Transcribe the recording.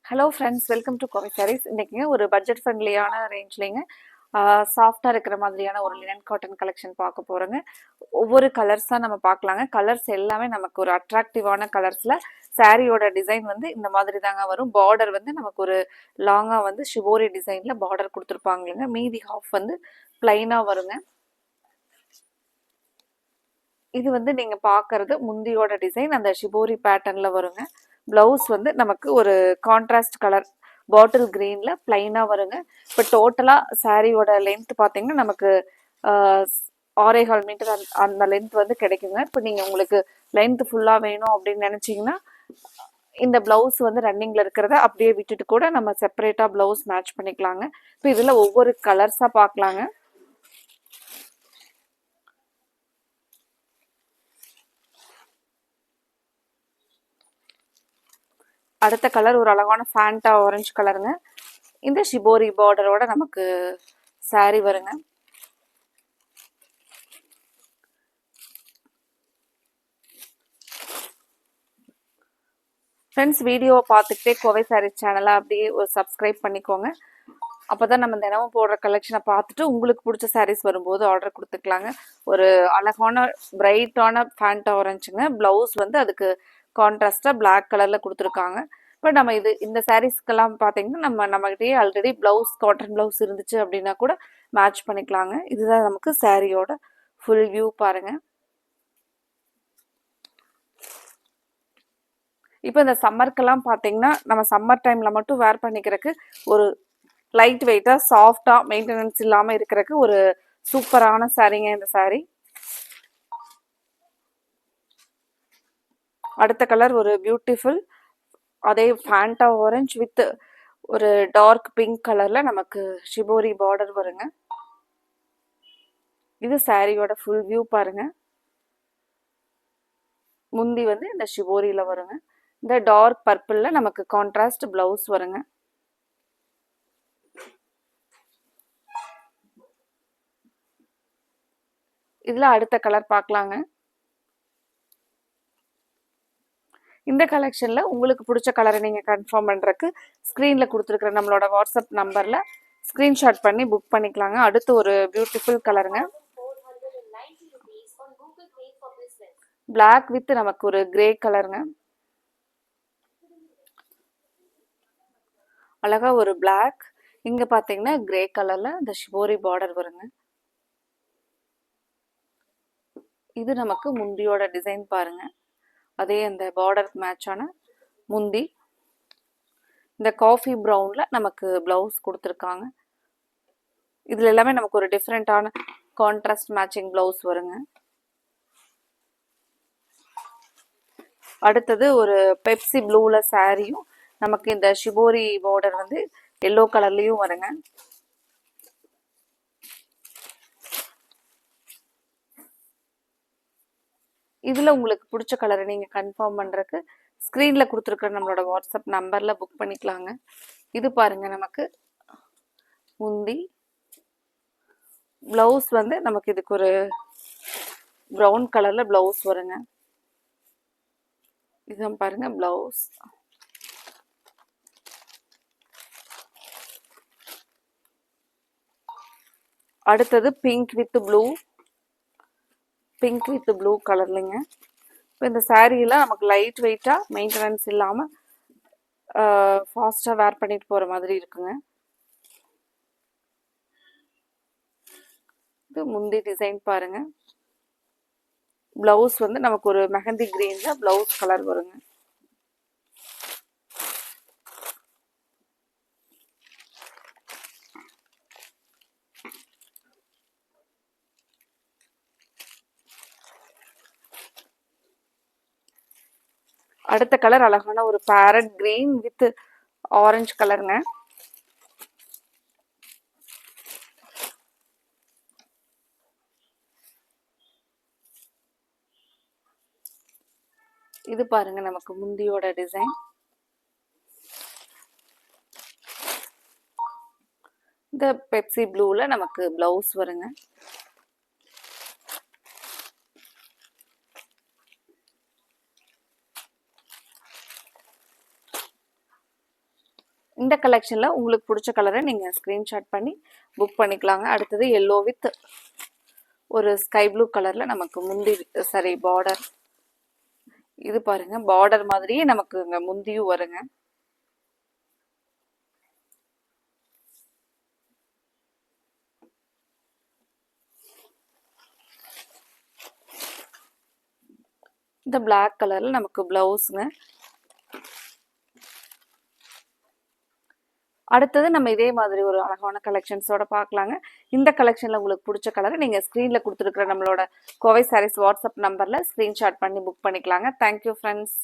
Hello friends, welcome to Kovai sarees. இன்றைக்கிங்க ஒரு budget ஃப்ரெண்ட்லியான ரேஞ்ச்லேங்க சாஃப்டாக இருக்கிற மாதிரியான ஒரு லினன் காட்டன் கலெக்ஷன் பார்க்க போகிறோங்க. ஒவ்வொரு கலர்ஸாக நம்ம பார்க்கலாங்க. கலர்ஸ் எல்லாமே நமக்கு ஒரு அட்ராக்டிவான கலர்ஸில் சாரியோட டிசைன் வந்து இந்த மாதிரி தாங்க வரும். பார்டர் வந்து நமக்கு ஒரு லாங்காக வந்து ஷிவோரி டிசைனில் பார்டர் கொடுத்துருப்பாங்களுங்க. மீதி ஹாஃப் வந்து பிளைனாக வருங்க. இது வந்து நீங்கள் பார்க்குறது முந்தியோட டிசைன் அந்த ஷிபோரி பேட்டர்னில் வருங்க. ப்ளவுஸ் வந்து நமக்கு ஒரு கான்ட்ராஸ்ட் கலர் பாட்டில் க்ரீனில் ப்ளைனாக வருங்க. இப்போ டோட்டலாக சாரியோட லென்த் பார்த்தீங்கன்னா நமக்கு 6.25 மீட்டர் அந்த லென்த் வந்து கிடைக்குங்க. இப்போ நீங்கள் உங்களுக்கு லென்த் ஃபுல்லாக வேணும் அப்படின்னு நினச்சிங்கன்னா இந்த ப்ளவுஸ் வந்து ரன்னிங்கில் இருக்கிறத அப்படியே விட்டுட்டு கூட நம்ம செப்பரேட்டாக ப்ளவுஸ் மேட்ச் பண்ணிக்கலாங்க. இப்போ இதில் ஒவ்வொரு கலர்ஸாக பார்க்கலாங்க. அடுத்த கலர் ஒரு அழகான ஃபேண்டா ஆரஞ்சு கலருங்க. இந்த ஷிபோரி பார்டரோட நமக்கு சாரி வருங்க. ஃப்ரெண்ட்ஸ், வீடியோவை பார்த்துக்கிட்டே கோவை சாரீஸ் சேனலை அப்படியே ஒரு சப்ஸ்கிரைப் பண்ணிக்கோங்க. அப்போ தான் நம்ம தினமும் போடுற கலெக்ஷனை பார்த்துட்டு உங்களுக்கு பிடிச்ச சாரீஸ் வரும்போது ஆர்டர் கொடுத்துக்கலாங்க. ஒரு அழகான பிரைட்டான ஃபேண்டா ஆரஞ்சுங்க. ப்ளவுஸ் வந்து அதுக்கு கான்ட்ராஸ்டாக பிளாக் கலரில் கொடுத்துருக்காங்க. இப்போ நம்ம இந்த சாரீஸ்க்கெல்லாம் பார்த்தீங்கன்னா நம்மகிட்டயே ஆல்ரெடி ப்ளவுஸ் காட்டன் ப்ளவுஸ் இருந்துச்சு அப்படின்னா கூட மேட்ச் பண்ணிக்கலாங்க. இதுதான் நமக்கு சாரியோட ஃபுல் வியூ பாருங்க. இப்போ இந்த சம்மருக்கெல்லாம் பார்த்தீங்கன்னா நம்ம சம்மர் டைமில் மட்டும் வேர் பண்ணிக்கிறதுக்கு ஒரு லைட் வெயிட்டாக சாஃப்டாக மெயின்டெனன்ஸ் இல்லாமல் இருக்கிறதுக்கு ஒரு சூப்பரான சாரீங்க இந்த சாரீ. அடுத்த கலர் ஒரு பியூட்டிஃபுல் அதே ஃபேண்டா ஆரஞ்ச் வித் ஒரு டார்க் பிங்க் கலரில் நமக்கு ஷிபோரி பார்டர் வருங்க. இது சாரியோட ஃபுல் வியூ பாருங்க. முந்தி வந்து இந்த ஷிபோரியில் வருங்க. இந்த டார்க் பர்பிளில் நமக்கு கான்ட்ராஸ்ட் ப்ளவுஸ் வருங்க. இதில் அடுத்த கலர் பார்க்கலாங்க. இந்த கலெக்ஷனில் உங்களுக்கு பிடிச்ச கலரை நீங்கள் கன்ஃபார்ம் பண்ணுறதுக்கு ஸ்க்ரீனில் கொடுத்துருக்குற நம்மளோட வாட்ஸ்அப் நம்பரில் ஸ்க்ரீன்ஷாட் பண்ணி புக் பண்ணிக்கலாங்க. அடுத்து ஒரு பியூட்டிஃபுல் கலருங்க. பிளாக் வித் நமக்கு ஒரு கிரே கலருங்க. அழகா ஒரு பிளாக், இங்கே பார்த்தீங்கன்னா கிரே கலரில் இந்த ஷிபோரி பார்டர் வருங்க. இது நமக்கு முந்தியோட டிசைன் பாருங்க. அதே அந்த பார்டருக்கு மேட்சான முந்தி. இந்த காஃபி ப்ரௌனில் நமக்கு ப்ளவுஸ் கொடுத்துருக்காங்க. இதில் எல்லாமே நமக்கு ஒரு டிஃப்ரெண்ட்டான கான்ட்ராஸ்ட் மேட்சிங் ப்ளவுஸ் வருங்க. அடுத்தது ஒரு பெப்சி ப்ளூவில் சாரியும் நமக்கு இந்த ஷிபோரி பார்டர் வந்து எல்லோ கலர்லேயும் வருங்க. இதில் உங்களுக்கு பிடிச்ச கலரை நீங்கள் கன்ஃபார்ம் பண்ணுறதுக்கு ஸ்க்ரீனில் கொடுத்துருக்குற நம்மளோட வாட்ஸ்அப் நம்பரில் புக் பண்ணிக்கலாங்க. இது பாருங்கள், நமக்கு முந்தி. ப்ளவுஸ் வந்து நமக்கு இதுக்கு ஒரு ப்ரௌன் கலரில் ப்ளவுஸ் வருங்க. இதுதான் பாருங்க ப்ளவுஸ். அடுத்தது pink with blue. Pink with blue கலர்லிங்க. இப்போ இந்த சாரீலாம் நமக்கு லைட் வெயிட்டாக மெயின்டெனன்ஸ் இல்லாமல் ஃபாஸ்ட்டாக வேர் பண்ணிட்டு போகிற மாதிரி இருக்குங்க. இது முந்தி டிசைன் பாருங்க. ப்ளவுஸ் வந்து நமக்கு ஒரு மெஹந்தி கிரீனில் ப்ளவுஸ் கலர் வருங்க. அடுத்த கலர் அழகான ஒரு பேரட் கிரீன் வித் ஆரஞ்சு கலருங்க. இது பாருங்க நமக்கு முந்தியோட டிசைன். இந்த பெப்சி ப்ளூவில் நமக்கு ப்ளவுஸ் வருங்க. இந்த கலெக்ஷன்ல உங்களுக்கு பிடிச்ச கலரை நீங்க ஸ்கிரீன்ஷாட் பண்ணி புக் பண்ணிக்கலாங்க. அடுத்தது எல்லோ வித் ஒரு ஸ்கை ப்ளூ கலர்ல நமக்கு முந்தி சரி பார்டர். இது பாருங்க பார்டர் மாதிரியே நமக்கு இங்க முந்தியும் வருங்க. இந்த பிளாக் கலர்ல நமக்கு பிளவுஸ்ங்க. அடுத்தது நம்ம இதே மாதிரி ஒரு அழகான கலெக்ஷன்ஸோட பார்க்கலாங்க. இந்த கலெக்ஷன்ல உங்களுக்கு பிடிச்ச கலரை நீங்க ஸ்கிரீன்ல கொடுத்துருக்கிற நம்மளோட கோவை சாரீஸ் வாட்ஸ்அப் நம்பர்ல ஸ்கிரீன்ஷாட் பண்ணி புக் பண்ணிக்கலாங்க. Thank you friends.